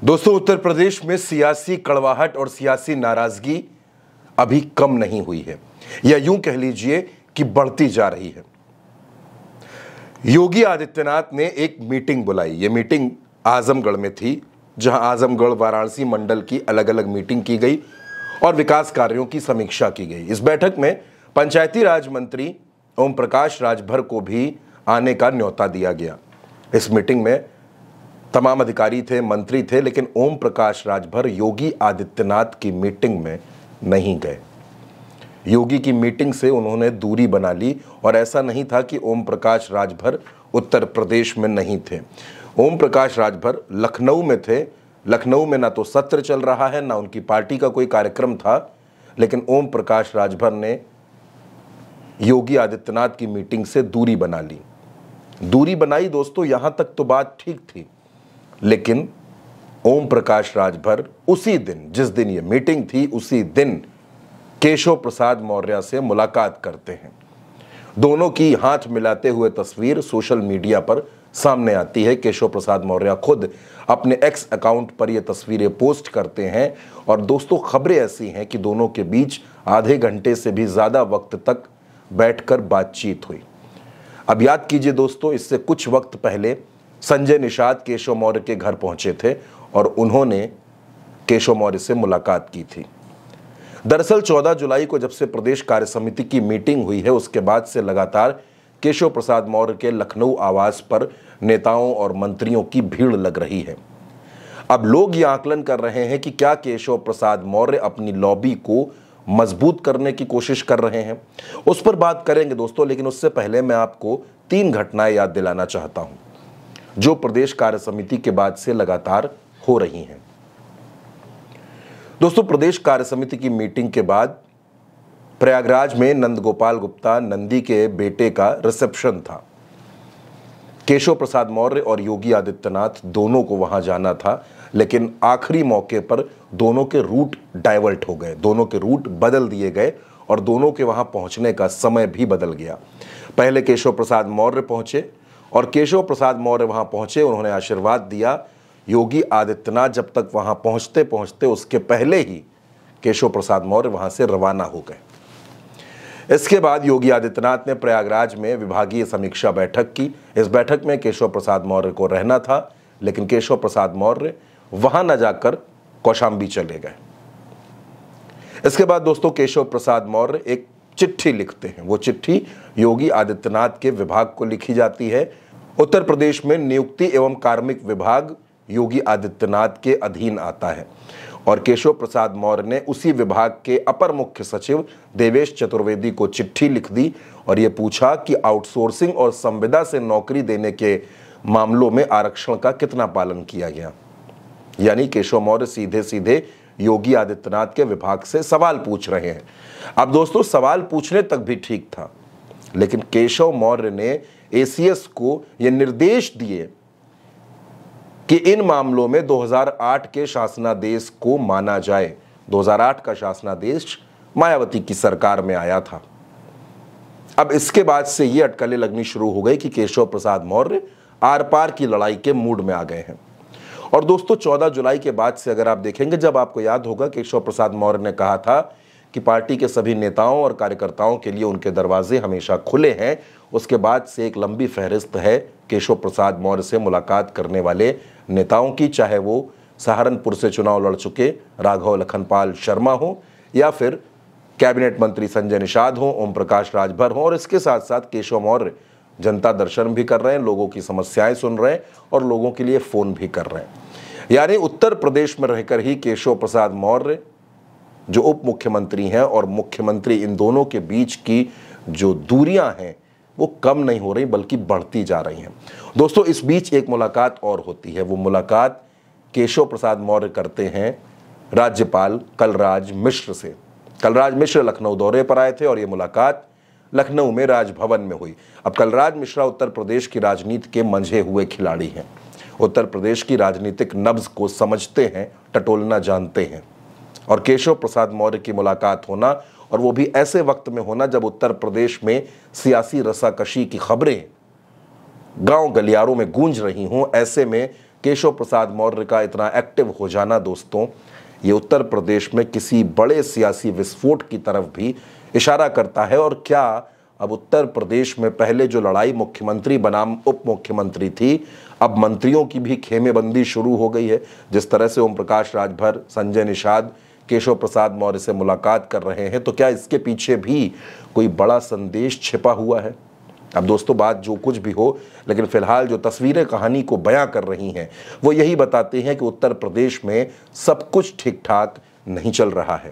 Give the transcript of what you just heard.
दोस्तों, उत्तर प्रदेश में सियासी कड़वाहट और सियासी नाराजगी अभी कम नहीं हुई है, या यूं कह लीजिए कि बढ़ती जा रही है। योगी आदित्यनाथ ने एक मीटिंग बुलाई। यह मीटिंग आजमगढ़ में थी, जहां आजमगढ़ वाराणसी मंडल की अलग अलग मीटिंग की गई और विकास कार्यों की समीक्षा की गई। इस बैठक में पंचायती राज मंत्री ओम प्रकाश राजभर को भी आने का न्योता दिया गया। इस मीटिंग में तमाम अधिकारी थे, मंत्री थे, लेकिन ओम प्रकाश राजभर योगी आदित्यनाथ की मीटिंग में नहीं गए। योगी की मीटिंग से उन्होंने दूरी बना ली और ऐसा नहीं था कि ओम प्रकाश राजभर उत्तर प्रदेश में नहीं थे। ओम प्रकाश राजभर लखनऊ में थे। लखनऊ में ना तो सत्र चल रहा है, ना उनकी पार्टी का कोई कार्यक्रम था, लेकिन ओम प्रकाश राजभर ने योगी आदित्यनाथ की मीटिंग से दूरी बना ली। दूरी बनाई दोस्तों, यहां तक तो बात ठीक थी, लेकिन ओम प्रकाश राजभर उसी दिन, जिस दिन ये मीटिंग थी, उसी दिन केशव प्रसाद मौर्य से मुलाकात करते हैं। दोनों की हाथ मिलाते हुए तस्वीर सोशल मीडिया पर सामने आती है। केशव प्रसाद मौर्य खुद अपने एक्स अकाउंट पर ये तस्वीरें पोस्ट करते हैं और दोस्तों, खबरें ऐसी हैं कि दोनों के बीच आधे घंटे से भी ज़्यादा वक्त तक बैठकर बातचीत हुई। अब याद कीजिए दोस्तों, इससे कुछ वक्त पहले संजय निषाद केशव मौर्य के घर पहुंचे थे और उन्होंने केशव मौर्य से मुलाकात की थी। दरअसल 14 जुलाई को जब से प्रदेश कार्य समिति की मीटिंग हुई है, उसके बाद से लगातार केशव प्रसाद मौर्य के लखनऊ आवास पर नेताओं और मंत्रियों की भीड़ लग रही है। अब लोग ये आकलन कर रहे हैं कि क्या केशव प्रसाद मौर्य अपनी लॉबी को मजबूत करने की कोशिश कर रहे हैं। उस पर बात करेंगे दोस्तों, लेकिन उससे पहले मैं आपको 3 घटनाएं याद दिलाना चाहता हूं जो प्रदेश कार्य समिति के बाद से लगातार हो रही हैं। दोस्तों, प्रदेश कार्य समिति की मीटिंग के बाद प्रयागराज में नंदगोपाल गुप्ता नंदी के बेटे का रिसेप्शन था। केशव प्रसाद मौर्य और योगी आदित्यनाथ दोनों को वहां जाना था, लेकिन आखिरी मौके पर दोनों के रूट डाइवर्ट हो गए, दोनों के रूट बदल दिए गए और दोनों के वहां पहुंचने का समय भी बदल गया। पहले केशव प्रसाद मौर्य पहुंचे और केशव प्रसाद मौर्य वहां पहुंचे, उन्होंने आशीर्वाद दिया। योगी आदित्यनाथ जब तक वहां पहुंचते पहुंचते उसके पहले ही केशव प्रसाद मौर्य वहां से रवाना हो गए। इसके बाद योगी आदित्यनाथ ने प्रयागराज में विभागीय समीक्षा बैठक की। इस बैठक में केशव प्रसाद मौर्य को रहना था, लेकिन केशव प्रसाद मौर्य वहां न जाकर कौशाम्बी चले गए। इसके बाद दोस्तों, केशव प्रसाद मौर्य एक चिट्ठी लिखते हैं। वो चिट्ठी योगी आदित्यनाथ के विभाग को लिखी जाती है। उत्तर प्रदेश में नियुक्ति एवं कार्मिक विभाग योगी आदित्यनाथ के अधीन आता है और केशव प्रसाद मौर्य ने उसी विभाग के अपर मुख्य सचिव देवेश चतुर्वेदी को चिट्ठी लिख दी और ये पूछा कि आउटसोर्सिंग और संविदा से नौकरी देने के मामलों में आरक्षण का कितना पालन किया गया। यानी केशव मौर्य सीधे सीधे योगी आदित्यनाथ के विभाग से सवाल पूछ रहे हैं। अब दोस्तों, सवाल पूछने तक भी ठीक था, लेकिन केशव मौर्य ने एसीएस को यह निर्देश दिए कि इन मामलों में 2008 के शासनादेश को माना जाए। 2008 का शासनादेश मायावती की सरकार में आया था। अब इसके बाद से ये अटकलें लगनी शुरू हो गई कि केशव प्रसाद मौर्य आर पार की लड़ाई के मूड में आ गए हैं। और दोस्तों, 14 जुलाई के बाद से अगर आप देखेंगे, जब आपको याद होगा केशव प्रसाद मौर्य ने कहा था कि पार्टी के सभी नेताओं और कार्यकर्ताओं के लिए उनके दरवाजे हमेशा खुले हैं, उसके बाद से एक लंबी फहरिस्त है केशव प्रसाद मौर्य से मुलाकात करने वाले नेताओं की, चाहे वो सहारनपुर से चुनाव लड़ चुके राघव लखनपाल शर्मा हो या फिर कैबिनेट मंत्री संजय निषाद हो, ओम प्रकाश राजभर हो, और इसके साथ साथ केशव मौर्य जनता दर्शन भी कर रहे हैं, लोगों की समस्याएं सुन रहे हैं और लोगों के लिए फ़ोन भी कर रहे हैं। यानी उत्तर प्रदेश में रहकर ही केशव प्रसाद मौर्य जो उप मुख्यमंत्री हैं और मुख्यमंत्री, इन दोनों के बीच की जो दूरियां हैं वो कम नहीं हो रही, बल्कि बढ़ती जा रही हैं। दोस्तों, इस बीच एक मुलाकात और होती है। वो मुलाकात केशव प्रसाद मौर्य करते हैं राज्यपाल कलराज मिश्र से। कलराज मिश्र लखनऊ दौरे पर आए थे और ये मुलाकात लखनऊ में राजभवन में हुई। अब कलराज मिश्रा उत्तर प्रदेश की राजनीति के मंझे हुए खिलाड़ी हैं। उत्तर प्रदेश की राजनीतिक नब्ज को समझते हैं, टटोलना जानते हैं। और केशव प्रसाद मौर्य की मुलाकात होना, और वो भी ऐसे वक्त में होना जब उत्तर प्रदेश में सियासी रसाकशी की खबरें गांव गलियारों में गूंज रही हों, ऐसे में केशव प्रसाद मौर्य का इतना एक्टिव हो जाना दोस्तों, ये उत्तर प्रदेश में किसी बड़े सियासी विस्फोट की तरफ भी इशारा करता है। और क्या अब उत्तर प्रदेश में पहले जो लड़ाई मुख्यमंत्री बनाम उप मुख्यमंत्री थी, अब मंत्रियों की भी खेमेबंदी शुरू हो गई है। जिस तरह से ओम प्रकाश राजभर, संजय निषाद केशव प्रसाद मौर्य से मुलाकात कर रहे हैं, तो क्या इसके पीछे भी कोई बड़ा संदेश छिपा हुआ है? अब दोस्तों, बात जो कुछ भी हो, लेकिन फिलहाल जो तस्वीरें कहानी को बयां कर रही हैं वो यही बताते हैं कि उत्तर प्रदेश में सब कुछ ठीक ठाक नहीं चल रहा है।